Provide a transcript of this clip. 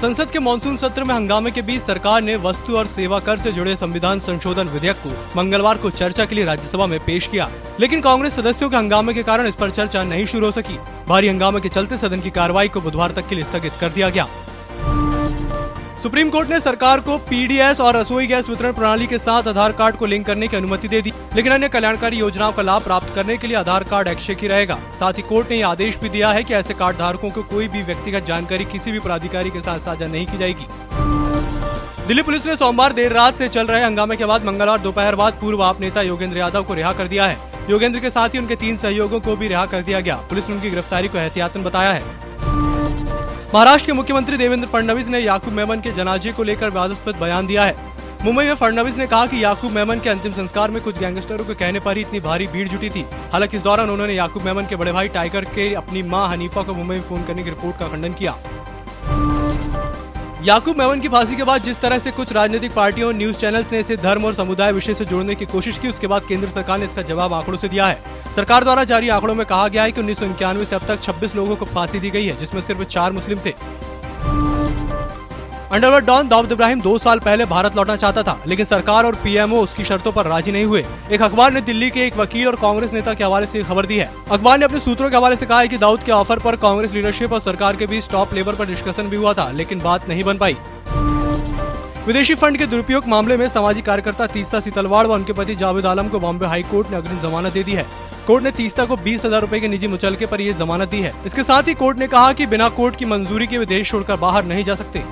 संसद के मानसून सत्र में हंगामे के बीच सरकार ने वस्तु और सेवा कर से जुड़े संविधान संशोधन विधेयक को मंगलवार को चर्चा के लिए राज्यसभा में पेश किया, लेकिन कांग्रेस सदस्यों के हंगामे के कारण इस पर चर्चा नहीं शुरू हो सकी। भारी हंगामे के चलते सदन की कार्रवाई को बुधवार तक के लिए स्थगित कर दिया गया। सुप्रीम कोर्ट ने सरकार को पीडीएस और रसोई गैस वितरण प्रणाली के साथ आधार कार्ड को लिंक करने की अनुमति दे दी, लेकिन अन्य कल्याणकारी योजनाओं का लाभ प्राप्त करने के लिए आधार कार्ड ऐच्छिक ही रहेगा। साथ ही कोर्ट ने यह आदेश भी दिया है कि ऐसे कार्ड धारकों को कोई भी व्यक्तिगत जानकारी किसी भी प्राधिकारी के साथ साझा नहीं की जाएगी। दिल्ली पुलिस ने सोमवार देर रात से चल रहे हंगामे के बाद मंगलवार दोपहर बाद पूर्व आप नेता योगेंद्र यादव को रिहा कर दिया है। योगेंद्र के साथ ही उनके 3 सहयोगियों को भी रिहा कर दिया गया। पुलिस ने उनकी गिरफ्तारी को एहतियातन बताया है। महाराष्ट्र के मुख्यमंत्री देवेंद्र फडणवीस ने याकूब मेमन के जनाजे को लेकर विवादास्पद बयान दिया है। मुंबई में फडणवीस ने कहा कि याकूब मेमन के अंतिम संस्कार में कुछ गैंगस्टरों के कहने पर ही इतनी भारी भीड़ जुटी थी। हालांकि इस दौरान उन्होंने याकूब मेमन के बड़े भाई टाइगर के अपनी मां हनीफा को मुंबई में फोन करने की रिपोर्ट का खंडन किया। याकूब मेमन की फांसी के बाद जिस तरह से कुछ राजनीतिक पार्टियों और न्यूज चैनल्स ने इसे धर्म और समुदाय विषय से जोड़ने की कोशिश की, उसके बाद केंद्र सरकार ने इसका जवाब आंकड़ों से दिया है। सरकार द्वारा जारी आंकड़ों में कहा गया है कि 1991 से अब तक 26 लोगों को फांसी दी गई है, जिसमें सिर्फ 4 मुस्लिम थे। अंडरवर्ल्ड डॉन दाऊद इब्राहिम 2 साल पहले भारत लौटना चाहता था, लेकिन सरकार और पीएमओ उसकी शर्तों पर राजी नहीं हुए। एक अखबार ने दिल्ली के एक वकील और कांग्रेस नेता के हवाले से खबर दी है। अखबार ने अपने सूत्रों के हवाले से कहा है कि दाऊद के ऑफर पर कांग्रेस लीडरशिप और सरकार के बीच टॉप लेवल पर डिस्कशन भी हुआ था, लेकिन बात नहीं बन पाई। विदेशी फंड के दुरुपयोग मामले में सामाजिक कार्यकर्ता तीस्ता सीतलवाड़ व उनके पति जावेद आलम को बॉम्बे हाई कोर्ट ने अग्रिम जमानत दे दी है। कोर्ट ने तीस्ता को 20,000 रुपए के निजी मुचलके पर यह जमानत दी है। इसके साथ ही कोर्ट ने कहा कि बिना कोर्ट की मंजूरी के वे देश छोड़कर बाहर नहीं जा सकते।